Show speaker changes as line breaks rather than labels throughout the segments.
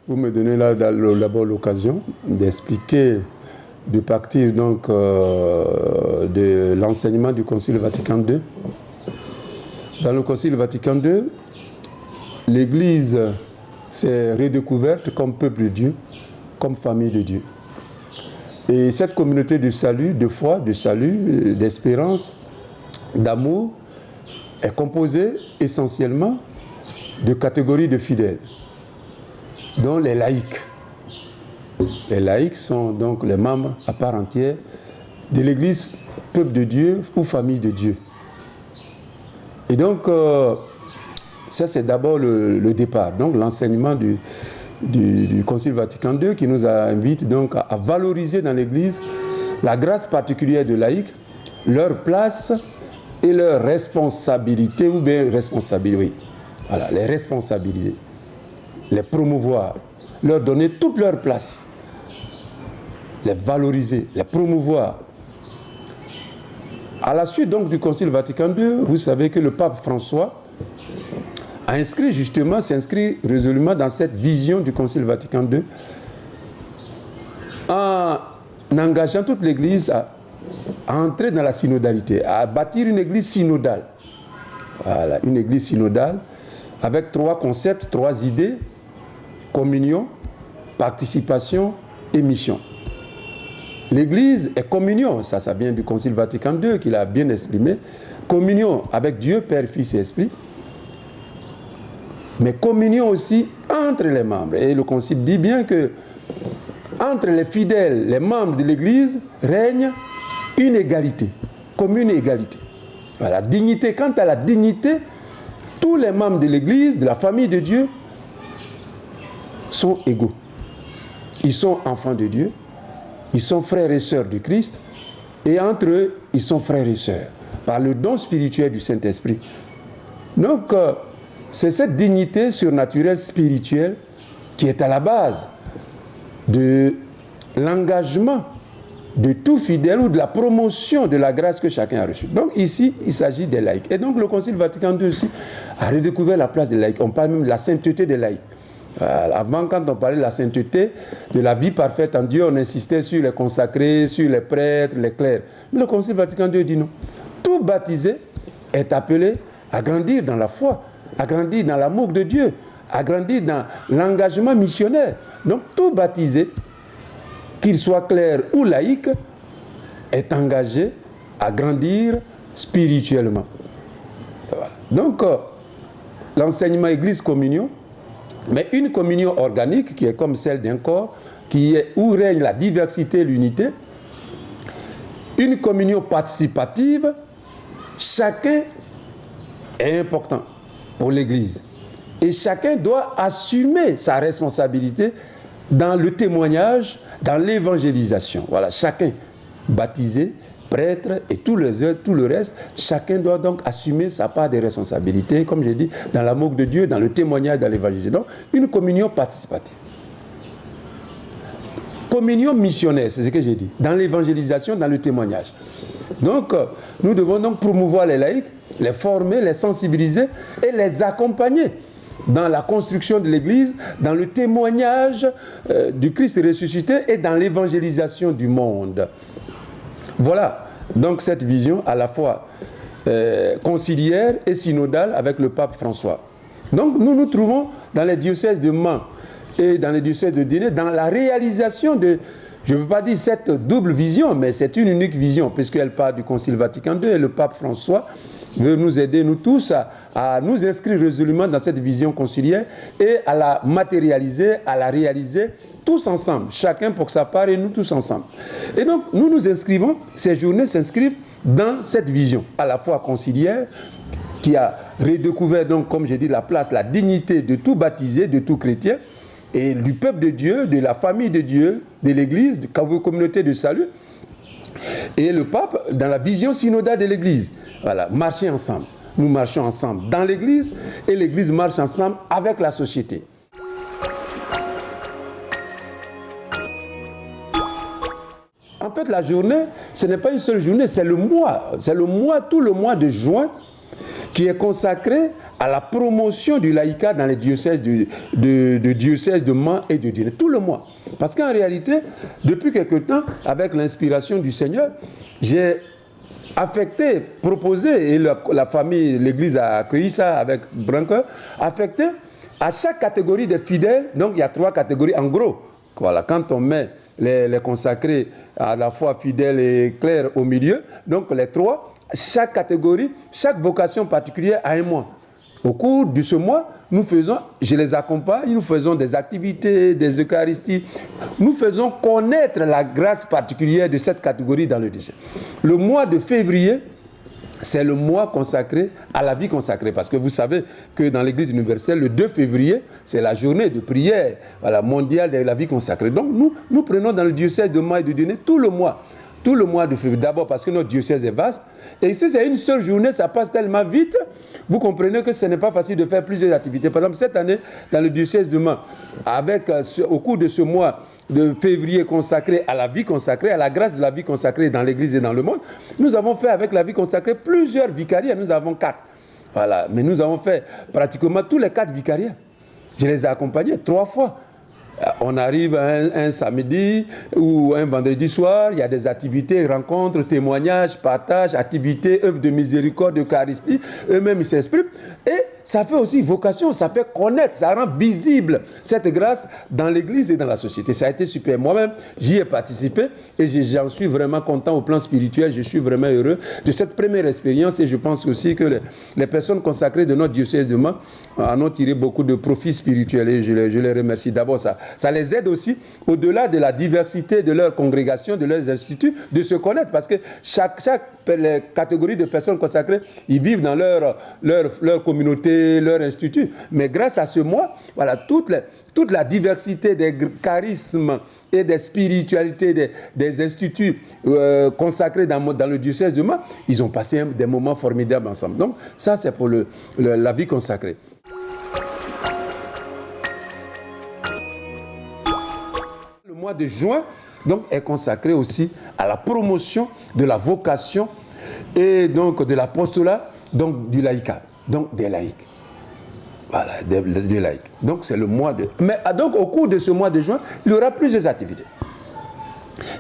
Vous me donnez là d'abord l'occasion d'expliquer, de partir donc de l'enseignement du Concile Vatican II. Dans le Concile Vatican II, l'Église s'est redécouverte comme peuple de Dieu, comme famille de Dieu. Et cette communauté de salut, de foi, de salut, d'espérance, d'amour, est composée essentiellement de catégories de fidèles, dont les laïcs. Les laïcs sont donc les membres à part entière de l'Église, peuple de Dieu ou famille de Dieu. Et donc, ça c'est d'abord le départ, donc l'enseignement du Concile Vatican II qui nous invite donc à valoriser dans l'Église la grâce particulière de laïcs, leur place et leur responsabilité, ou bien responsabilité, oui. Voilà, les responsabiliser, les promouvoir, leur donner toute leur place, les valoriser, les promouvoir. À la suite donc du Concile Vatican II, vous savez que le pape François s'inscrit résolument dans cette vision du Concile Vatican II en engageant toute l'Église à entrer dans la synodalité, à bâtir une Église synodale. Voilà, une Église synodale avec 3 concepts, 3 idées: communion, participation et mission. L'Église est communion, ça vient du Concile Vatican II qu'il a bien exprimé. Communion avec Dieu, Père, Fils et Esprit. Mais communion aussi entre les membres. Et le Concile dit bien que entre les fidèles, les membres de l'Église, règne une égalité, commune égalité. Voilà, dignité. Quant à la dignité, tous les membres de l'Église, de la famille de Dieu, sont égaux. Ils sont enfants de Dieu, ils sont frères et sœurs du Christ, et entre eux, ils sont frères et sœurs, par le don spirituel du Saint-Esprit. Donc, c'est cette dignité surnaturelle, spirituelle, qui est à la base de l'engagement de tout fidèle ou de la promotion de la grâce que chacun a reçue. Donc ici, il s'agit des laïcs. Et donc le Concile Vatican II aussi a redécouvert la place des laïcs. On parle même de la sainteté des laïcs. Avant, quand on parlait de la sainteté, de la vie parfaite en Dieu, on insistait sur les consacrés, sur les prêtres, les clercs. Mais le Concile Vatican II dit non. Tout baptisé est appelé à grandir dans la foi, à grandir dans l'amour de Dieu, à grandir dans l'engagement missionnaire. Donc tout baptisé, qu'il soit clerc ou laïque, est engagé à grandir spirituellement. Voilà. Donc, l'enseignement Église-communion, mais une communion organique qui est comme celle d'un corps, où règne la diversité et l'unité, une communion participative, chacun est important pour l'Église. Et chacun doit assumer sa responsabilité dans le témoignage, dans l'évangélisation. Voilà, chacun, baptisé, prêtre et tout le reste, chacun doit donc assumer sa part de responsabilité, comme j'ai dit, dans l'amour de Dieu, dans le témoignage, dans l'évangélisation. Donc, une communion participative. Communion missionnaire, c'est ce que j'ai dit, dans l'évangélisation, dans le témoignage. Donc, nous devons donc promouvoir les laïcs, les former, les sensibiliser et les accompagner dans la construction de l'Église, dans le témoignage du Christ ressuscité et dans l'évangélisation du monde. Voilà donc cette vision à la fois conciliaire et synodale avec le pape François. Donc nous nous trouvons dans les diocèses de Mans et dans les diocèses de Diné dans la réalisation de, je ne veux pas dire cette double vision, mais c'est une unique vision puisqu'elle part du Concile Vatican II et le pape François veut nous aider, nous tous, à nous inscrire résolument dans cette vision conciliaire et à la matérialiser, à la réaliser tous ensemble, chacun pour sa part et nous tous ensemble. Et donc, nous nous inscrivons, ces journées s'inscrivent dans cette vision, à la fois conciliaire, qui a redécouvert, donc, comme j'ai dit, la place, la dignité de tout baptisé, de tout chrétien, et du peuple de Dieu, de la famille de Dieu, de l'Église, de la communauté de salut. Et le pape, dans la vision synodale de l'Église, voilà, marcher ensemble. Nous marchons ensemble dans l'Église et l'Église marche ensemble avec la société. En fait, la journée, ce n'est pas une seule journée, c'est le mois. C'est le mois, tout le mois de juin qui est consacré à la promotion du laïcat dans les diocèses de Mans et de Diné, tout le mois. Parce qu'en réalité, depuis quelque temps, avec l'inspiration du Seigneur, j'ai affecté, proposé, et la famille, l'Église a accueilli ça avec Branqueur, affecté à chaque catégorie de fidèles. Donc il y a 3 catégories en gros. Voilà, quand on met les consacrés à la fois fidèles et clercs au milieu, donc les 3, chaque catégorie, chaque vocation particulière a un mois. Au cours de ce mois, nous faisons, je les accompagne, nous faisons des activités, des Eucharisties. Nous faisons connaître la grâce particulière de cette catégorie dans le diocèse. Le mois de février, c'est le mois consacré à la vie consacrée. Parce que vous savez que dans l'Église universelle, le 2 février, c'est la journée de prière mondiale de la vie consacrée. Donc nous prenons dans le diocèse de Mans et de Diné tout le mois de février. D'abord parce que notre diocèse est vaste. Et si c'est une seule journée, ça passe tellement vite. Vous comprenez que ce n'est pas facile de faire plusieurs activités. Par exemple, cette année, dans le diocèse de Mans, au cours de ce mois de février consacré à la vie consacrée, à la grâce de la vie consacrée dans l'Église et dans le monde, nous avons fait avec la vie consacrée plusieurs vicariats. Nous avons 4. Voilà. Mais nous avons fait pratiquement tous les 4 vicariats. Je les ai accompagnés 3 fois. On arrive un samedi ou un vendredi soir, il y a des activités, rencontres, témoignages, partages, activités, œuvres de miséricorde, Eucharistie, eux-mêmes ils s'expriment. Et ça fait aussi vocation, ça fait connaître, ça rend visible cette grâce dans l'Église et dans la société. Ça a été super. Moi-même, j'y ai participé et j'en suis vraiment content au plan spirituel. Je suis vraiment heureux de cette première expérience et je pense aussi que les personnes consacrées de notre diocèse de Mans en ont tiré beaucoup de profits spirituels et je les remercie. D'abord, ça les aide aussi, au-delà de la diversité de leur congrégation, de leurs instituts, de se connaître parce que chaque catégorie de personnes consacrées, ils vivent dans leur communauté, leur institut. Mais grâce à ce mois, voilà, toute la diversité des charismes et des spiritualités des instituts consacrés dans le diocèse de Mans, ils ont passé des moments formidables ensemble. Donc ça, c'est pour la vie consacrée. Le mois de juin donc, est consacré aussi à la promotion de la vocation et donc de l'apostolat, donc du laïcat, donc des laïcs. Voilà, des laïcs. Donc c'est le mois de... Mais donc au cours de ce mois de juin, il y aura plusieurs activités.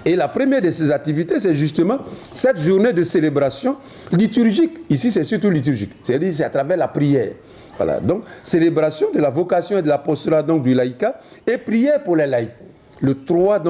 Et la première de ces activités, c'est justement cette journée de célébration liturgique. Ici, c'est surtout liturgique. C'est-à-dire c'est à travers la prière. Voilà, donc célébration de la vocation et de l'apostolat donc du laïcat et prière pour les laïcs. Le 3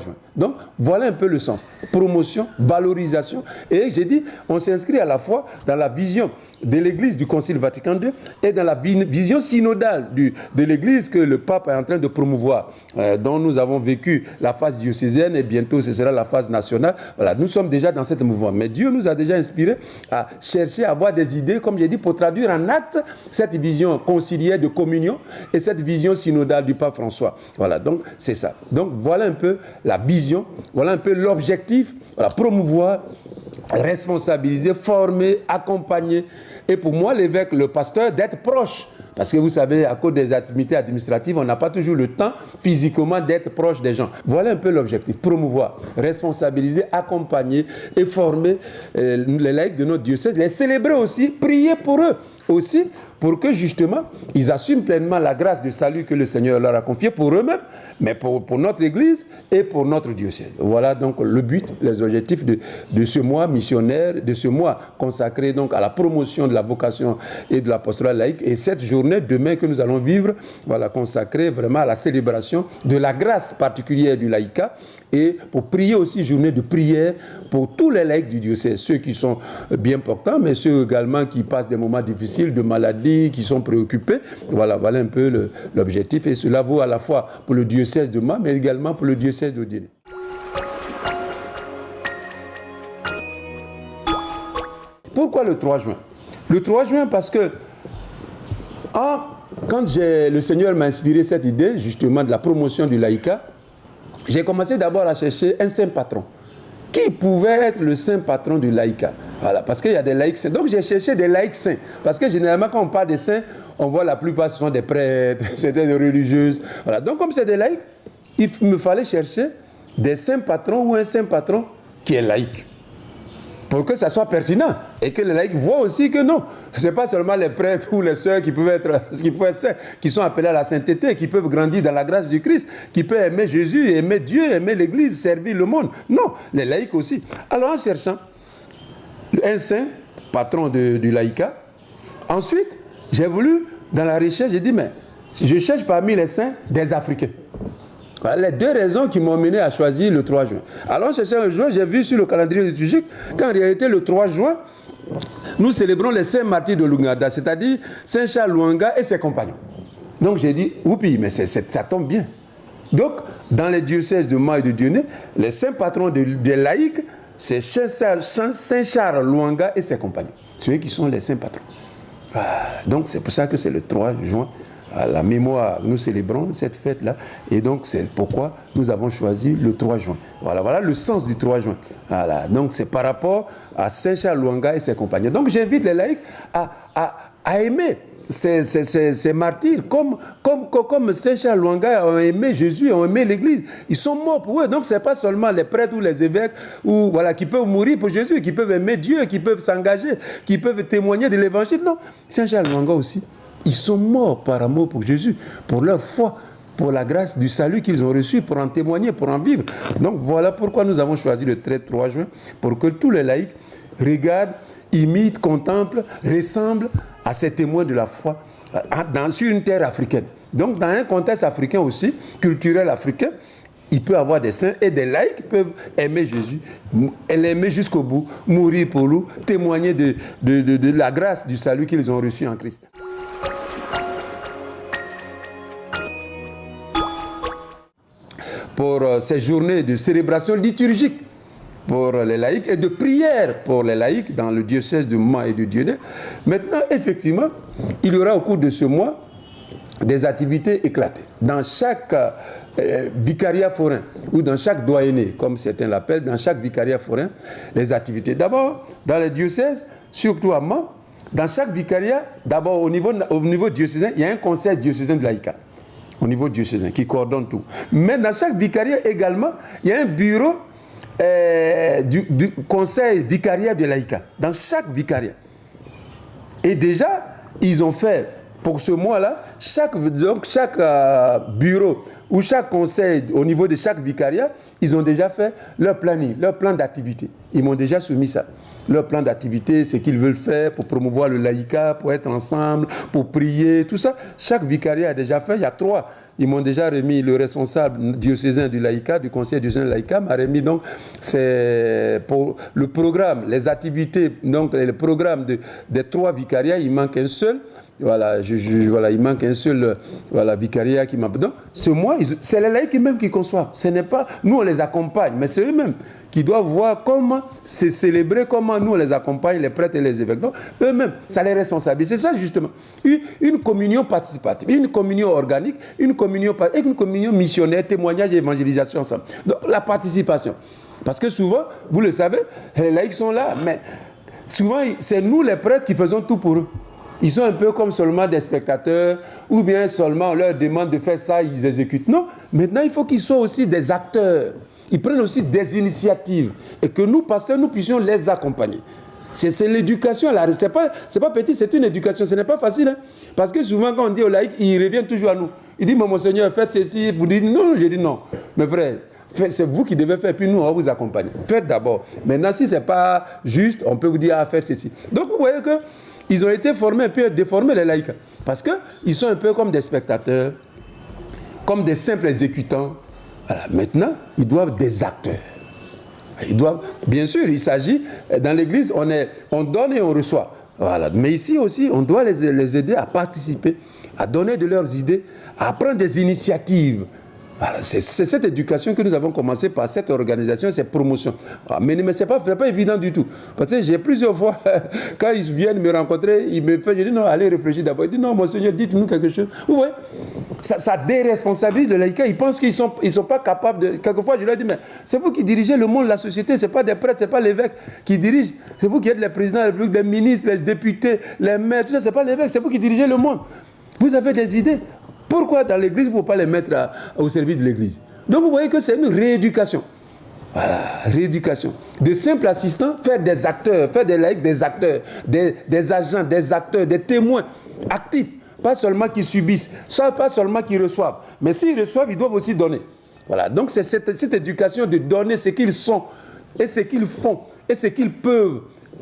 juin. Donc, voilà un peu le sens. Promotion, valorisation. Et j'ai dit, on s'inscrit à la fois dans la vision de l'Église du Concile Vatican II et dans la vision synodale de l'Église que le pape est en train de promouvoir, dont nous avons vécu la phase diocésaine et bientôt ce sera la phase nationale. Voilà, nous sommes déjà dans ce mouvement. Mais Dieu nous a déjà inspiré à chercher à avoir des idées, comme j'ai dit, pour traduire en acte cette vision conciliaire de communion et cette vision synodale du pape François. Voilà, donc c'est ça. Donc voilà un peu la vision, voilà un peu l'objectif, voilà, promouvoir, responsabiliser, former, accompagner. Et pour moi, l'évêque, le pasteur, d'être proche. Parce que vous savez, à cause des activités administratives, on n'a pas toujours le temps physiquement d'être proche des gens. Voilà un peu l'objectif, promouvoir, responsabiliser, accompagner et former les laïcs de notre diocèse, les célébrer aussi, prier pour eux aussi, pour que justement, ils assument pleinement la grâce de salut que le Seigneur leur a confiée pour eux-mêmes, mais pour notre Église et pour notre diocèse. Voilà donc le but, les objectifs de ce mois missionnaire, de ce mois consacré donc à la promotion de la vocation et de l'apostolat laïque. Et cette journée, demain, que nous allons vivre, voilà, consacrée vraiment à la célébration de la grâce particulière du laïcat et pour prier aussi, journée de prière pour tous les laïcs du diocèse, ceux qui sont bien portants, mais ceux également qui passent des moments difficiles, de maladie, qui sont préoccupés. Voilà un peu l'objectif. Et cela vaut à la fois pour le diocèse de Mans, mais également pour le diocèse de Diné. Pourquoi le 3 juin? Le 3 juin parce que quand le Seigneur m'a inspiré cette idée, justement, de la promotion du laïcat, j'ai commencé d'abord à chercher un saint patron. Qui pouvait être le saint patron du laïcat? Voilà, parce qu'il y a des laïcs saints. Donc j'ai cherché des laïcs saints. Parce que généralement, quand on parle des saints, on voit la plupart, ce sont des prêtres, c'était des religieuses. Voilà. Donc comme c'est des laïcs, il me fallait chercher des saints patrons ou un saint patron qui est laïque. pour que ça soit pertinent et que les laïcs voient aussi que non, ce n'est pas seulement les prêtres ou les sœurs qui peuvent être saints, qui sont appelés à la sainteté, qui peuvent grandir dans la grâce du Christ, qui peuvent aimer Jésus, aimer Dieu, aimer l'Église, servir le monde. Non, les laïcs aussi. Alors en cherchant un saint, patron du laïcat, ensuite j'ai voulu, dans la recherche, j'ai dit, mais je cherche parmi les saints des Africains. Voilà les deux raisons qui m'ont mené à choisir le 3 juin. Alors, en cherchant le juin, j'ai vu sur le calendrier liturgique qu'en réalité, le 3 juin, nous célébrons les saints martyrs de Lungada, c'est-à-dire Saint Charles Lwanga et ses compagnons. Donc, j'ai dit, oupi, mais ça tombe bien. Donc, dans les diocèses de Mans et de Dionée, les saints patrons des laïcs, c'est Saint Charles Lwanga et ses compagnons. Ceux qui sont les saints patrons. Voilà. Donc, c'est pour ça que c'est le 3 juin. À la mémoire, nous célébrons cette fête-là. Et donc, c'est pourquoi nous avons choisi le 3 juin. Voilà le sens du 3 juin. Voilà. Donc, c'est par rapport à Saint Charles Lwanga et ses compagnons. Donc, j'invite les laïcs à aimer ces martyrs comme Saint Charles Lwanga ont aimé Jésus, ont aimé l'Église. Ils sont morts pour eux. Donc, ce n'est pas seulement les prêtres ou les évêques qui peuvent mourir pour Jésus, qui peuvent aimer Dieu, qui peuvent s'engager, qui peuvent témoigner de l'Évangile. Non, Saint Charles Lwanga aussi. Ils sont morts par amour pour Jésus, pour leur foi, pour la grâce du salut qu'ils ont reçu, pour en témoigner, pour en vivre. Donc voilà pourquoi nous avons choisi le 3 juin, pour que tous les laïcs regardent, imitent, contemplent, ressemblent à ces témoins de la foi sur une terre africaine. Donc dans un contexte africain aussi, culturel africain, il peut y avoir des saints et des laïcs qui peuvent aimer Jésus, l'aimer jusqu'au bout, mourir pour lui, témoigner de la grâce du salut qu'ils ont reçu en Christ. Pour ces journées de célébration liturgique pour les laïcs et de prière pour les laïcs dans le diocèse de Mans et de Dionée. Maintenant, effectivement, il y aura au cours de ce mois des activités éclatées. Dans chaque vicariat forain ou dans chaque doyenné, comme certains l'appellent, dans chaque vicariat forain, les activités. D'abord, dans les diocèses, surtout à Mans, dans chaque vicariat, d'abord au niveau diocésain, il y a un conseil diocésain de laïcat. Au niveau diocésain, qui coordonne tout. Mais dans chaque vicariat également, il y a un bureau du conseil vicariat de laïcat. Dans chaque vicariat. Et déjà, ils ont fait, pour ce mois-là, chaque bureau ou chaque conseil au niveau de chaque vicariat, ils ont déjà fait leur planning, leur plan d'activité. Ils m'ont déjà soumis ça. Leur plan d'activité, ce qu'ils veulent faire pour promouvoir le laïcat, pour être ensemble, pour prier, tout ça. Chaque vicariat a déjà fait. Il y a 3. Ils m'ont déjà remis le responsable diocésain du laïcat, du conseil diocésain du laïcat, m'a remis donc c'est pour le programme, les activités, donc le programme des 3 vicariats, il manque un seul. Voilà, il manque un seul vicariat qui m'a... Donc, ce mois, c'est les laïcs même qui conçoivent. Ce n'est pas... Nous, on les accompagne, mais c'est eux-mêmes qui doivent voir comment c'est célébré, comment nous, on les accompagne, les prêtres et les évêques. Donc, eux-mêmes, ça les responsabilise. C'est ça, justement. Une communion participative, une communion organique, une communion missionnaire, témoignage et évangélisation ensemble. Donc, la participation. Parce que souvent, vous le savez, les laïcs sont là, mais souvent, c'est nous, les prêtres, qui faisons tout pour eux. Ils sont un peu comme seulement des spectateurs, ou bien seulement on leur demande de faire ça, ils exécutent. Non, maintenant il faut qu'ils soient aussi des acteurs. Ils prennent aussi des initiatives. Et que nous, pasteurs, nous puissions les accompagner. C'est l'éducation, c'est pas petit, c'est une éducation, ce n'est pas facile. Hein? Parce que souvent quand on dit aux laïcs, ils reviennent toujours à nous. Ils disent, mon Seigneur, faites ceci. Vous dites, non, j'ai dit non. Mais frère, c'est vous qui devez faire, puis nous, on va vous accompagner. Faites d'abord. Maintenant, si ce n'est pas juste, on peut vous dire, faites ceci. Donc vous voyez que ils ont été formés, un peu déformés, les laïcs. Parce qu'ils sont un peu comme des spectateurs, comme des simples exécutants. Voilà. Maintenant, ils doivent des acteurs. Ils doivent, bien sûr, il s'agit, dans l'église, on donne et on reçoit. Voilà. Mais ici aussi, on doit les aider à participer, à donner de leurs idées, à prendre des initiatives. Voilà, c'est cette éducation que nous avons commencé par cette organisation, cette promotion. Mais ce n'est pas évident du tout. Parce que j'ai plusieurs fois, quand ils viennent me rencontrer, je dis non, allez réfléchir d'abord. Ils disent non, Monseigneur, dites-nous quelque chose. Vous voyez, ça déresponsabilise le laïcat. Ils pensent qu'ils ne sont pas capables de... Quelquefois, je leur dis, mais c'est vous qui dirigez le monde, la société, ce n'est pas des prêtres, ce n'est pas l'évêque qui dirige. C'est vous qui êtes les présidents de la République, les ministres, les députés, les maires, tout ça, ce n'est pas l'évêque, c'est vous qui dirigez le monde. Vous avez des idées. Pourquoi dans l'église, vous ne pouvez pas les mettre au service de l'église? Donc vous voyez que c'est une rééducation. Voilà, rééducation. De simples assistants, faire des acteurs, faire des laïcs des acteurs, des agents, des acteurs, des témoins actifs. Pas seulement qui subissent, pas seulement qui reçoivent. Mais s'ils reçoivent, ils doivent aussi donner. Voilà, donc c'est cette éducation de donner ce qu'ils sont, et ce qu'ils font, et ce qu'ils peuvent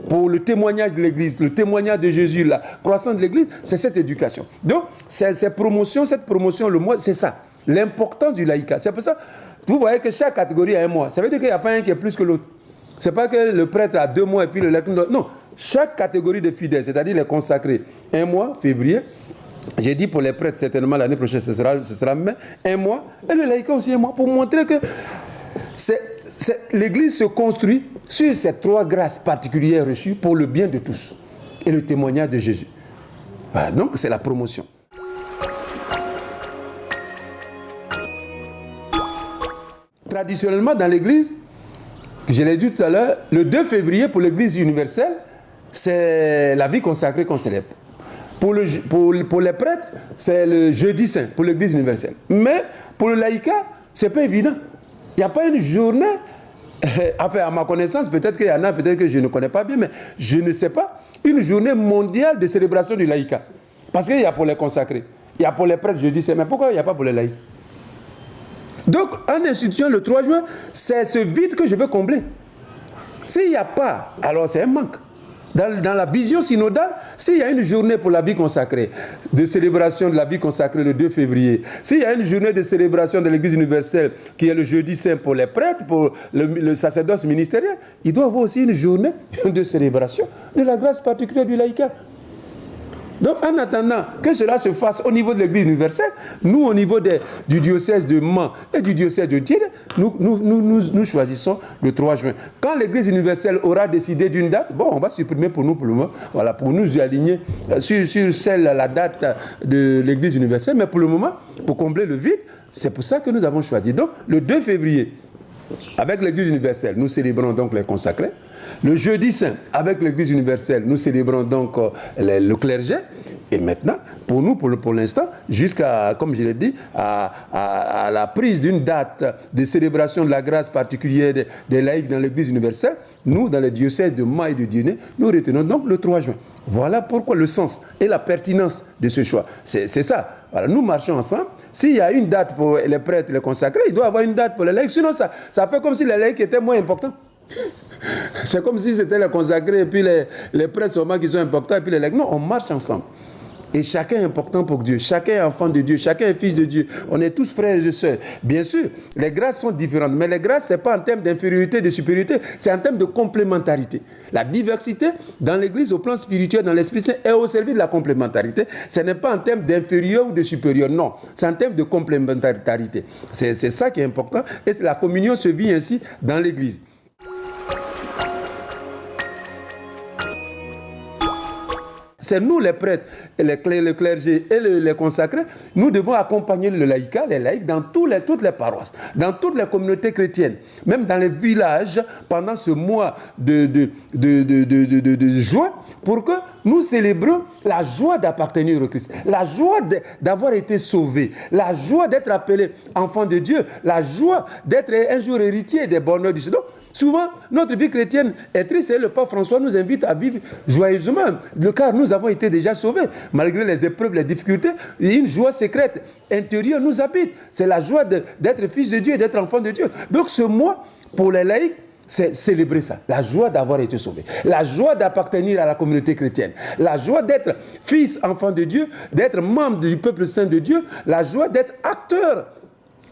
pour le témoignage de l'Église, le témoignage de Jésus, la croissance de l'Église, c'est cette éducation. Donc, cette promotion, le mois, c'est ça, l'importance du laïcat. C'est pour ça, vous voyez que chaque catégorie a un mois. Ça veut dire qu'il n'y a pas un qui est plus que l'autre. Ce n'est pas que le prêtre a 2 mois et puis le laïc... Non, chaque catégorie de fidèles, c'est-à-dire les consacrés, 1 mois, février. J'ai dit pour les prêtres, certainement l'année prochaine, ce sera mai, 1 mois, et le laïcat aussi 1 mois, pour montrer que l'Église se construit sur ces 3 grâces particulières reçues pour le bien de tous et le témoignage de Jésus. Voilà, donc c'est la promotion. Traditionnellement, dans l'Église, je l'ai dit tout à l'heure, le 2 février pour l'Église universelle, c'est la vie consacrée qu'on célèbre. Pour les prêtres, c'est le jeudi saint pour l'Église universelle. Mais pour le laïcat, ce n'est pas évident. Il n'y a pas une journée, enfin à ma connaissance, peut-être qu'il y en a, peut-être que je ne connais pas bien, mais je ne sais pas, une journée mondiale de célébration du laïcat. Parce qu'il y a pour les consacrés, il y a pour les prêtres jeudi saint, mais pourquoi il n'y a pas pour les laïcs? Donc, en instituant le 3 juin, c'est ce vide que je veux combler. S'il n'y a pas, alors c'est un manque. Dans la vision synodale, s'il y a une journée pour la vie consacrée, de célébration de la vie consacrée le 2 février, s'il y a une journée de célébration de l'Église universelle qui est le jeudi saint pour les prêtres, pour le sacerdoce ministériel, il doit y avoir aussi une journée de célébration de la grâce particulière du laïcat. Donc, en attendant que cela se fasse au niveau de l'Église universelle, nous, au niveau du diocèse de Mans et du diocèse de Dieu, nous choisissons le 3 juin. Quand l'Église universelle aura décidé d'une date, bon, on va supprimer pour nous pour le moment, voilà, pour nous aligner sur la date de l'Église universelle, mais pour le moment, pour combler le vide, c'est pour ça que nous avons choisi. Donc, le 2 février, avec l'Église universelle, nous célébrons donc les consacrés. Le jeudi saint, avec l'Église universelle, nous célébrons donc le clergé. Et maintenant, pour nous, pour l'instant, jusqu'à, comme je l'ai dit, à la prise d'une date de célébration de la grâce particulière des laïcs dans l'Église universelle, nous, dans le diocèse de Mans et de Dieudonné, nous retenons donc le 3 juin. Voilà pourquoi le sens et la pertinence de ce choix. C'est ça. Voilà, nous marchons ensemble. S'il y a une date pour les prêtres et les consacrés, il doit y avoir une date pour les laïcs. Sinon, ça fait comme si les laïcs étaient moins importants. C'est comme si c'était les consacrés et puis les prêtres seulement qui sont importants et puis les laïcs. Non, on marche ensemble. Et chacun est important pour Dieu. Chacun est enfant de Dieu. Chacun est fils de Dieu. On est tous frères et sœurs. Bien sûr, les grâces sont différentes. Mais les grâces, ce n'est pas en termes d'infériorité, de supériorité. C'est en termes de complémentarité. La diversité dans l'Église, au plan spirituel, dans l'Esprit Saint, est au service de la complémentarité. Ce n'est pas en termes d'inférieur ou de supérieur. Non. C'est en termes de complémentarité. C'est ça qui est important. Et la communion se vit ainsi dans l'Église. C'est nous les prêtres, le clergé et les consacrés, nous devons accompagner le laïcat, les laïcs dans toutes les paroisses, dans toutes les communautés chrétiennes, même dans les villages pendant ce mois de juin, pour que nous célébrions la joie d'appartenir au Christ, la joie d'avoir été sauvé, la joie d'être appelé enfant de Dieu, la joie d'être un jour héritier des bonheurs du Seigneur. Souvent, notre vie chrétienne est triste et le pape François nous invite à vivre joyeusement, car nous avons été déjà sauvés. Malgré les épreuves, les difficultés, une joie secrète intérieure nous habite. C'est la joie d'être fils de Dieu et d'être enfant de Dieu. Donc ce mois, pour les laïcs, c'est célébrer ça, la joie d'avoir été sauvé, la joie d'appartenir à la communauté chrétienne, la joie d'être fils, enfant de Dieu, d'être membre du peuple saint de Dieu, la joie d'être acteur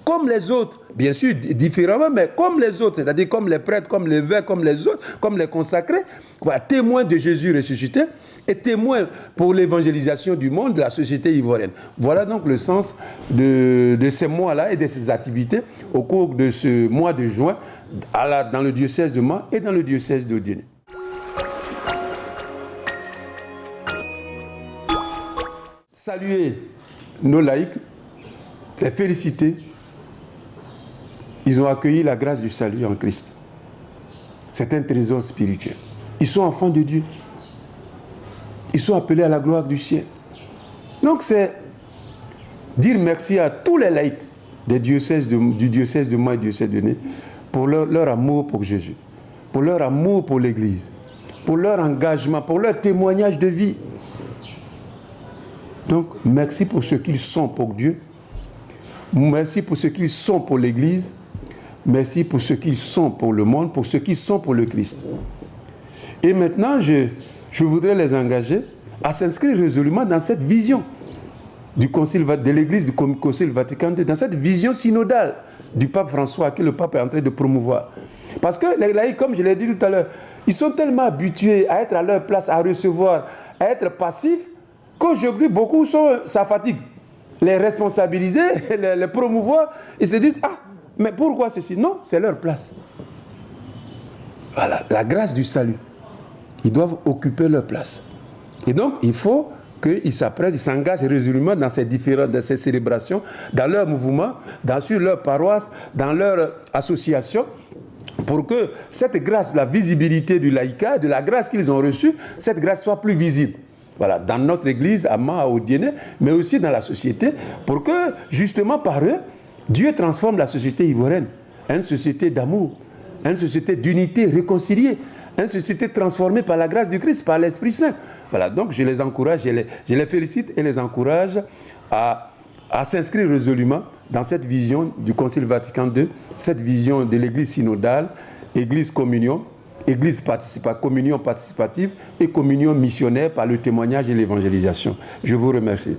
comme les autres, bien sûr différemment, mais comme les autres, c'est-à-dire comme les prêtres, comme les évêques, comme les autres, comme les consacrés, voilà, témoins de Jésus ressuscité et témoins pour l'évangélisation du monde, de la société ivoirienne. Voilà donc le sens de ces mois-là et de ces activités au cours de ce mois de juin dans le diocèse de Mans et dans le diocèse de Dieudonné. Saluer nos laïcs, les féliciter. Ils ont accueilli la grâce du salut en Christ. C'est un trésor spirituel. Ils sont enfants de Dieu. Ils sont appelés à la gloire du ciel. Donc c'est dire merci à tous les laïcs du diocèse de Mans et du diocèse de Dieudonné pour leur amour pour Jésus, pour leur amour pour l'Église, pour leur engagement, pour leur témoignage de vie. Donc, merci pour ce qu'ils sont pour Dieu. Merci pour ce qu'ils sont pour l'Église. Merci pour ce qu'ils sont pour le monde, pour ce qu'ils sont pour le Christ. Et maintenant, je voudrais les engager à s'inscrire résolument dans cette vision du Concile de l'Église, du Concile Vatican II, dans cette vision synodale du pape François que le pape est en train de promouvoir. Parce que les laïcs, comme je l'ai dit tout à l'heure, ils sont tellement habitués à être à leur place, à recevoir, à être passifs, qu'aujourd'hui, beaucoup ça fatigue. Les responsabiliser, les promouvoir, ils se disent, ah, mais pourquoi ceci? Non, c'est leur place. Voilà, la grâce du salut. Ils doivent occuper leur place. Et donc, il faut qu'ils s'apprêtent, ils s'engagent résolument dans ces célébrations, dans leur mouvement, sur leur paroisse, dans leur association, pour que cette grâce, la visibilité du laïcat, de la grâce qu'ils ont reçue, cette grâce soit plus visible. Voilà, dans notre église, à Mans, à Odienné, mais aussi dans la société, pour que, justement, par eux, Dieu transforme la société ivoirienne, une société d'amour, une société d'unité réconciliée, une société transformée par la grâce du Christ, par l'Esprit Saint. Voilà, donc je les encourage, je les félicite et les encourage à s'inscrire résolument dans cette vision du Concile Vatican II, cette vision de l'Église synodale, Église communion, Église communion participative et communion missionnaire par le témoignage et l'évangélisation. Je vous remercie.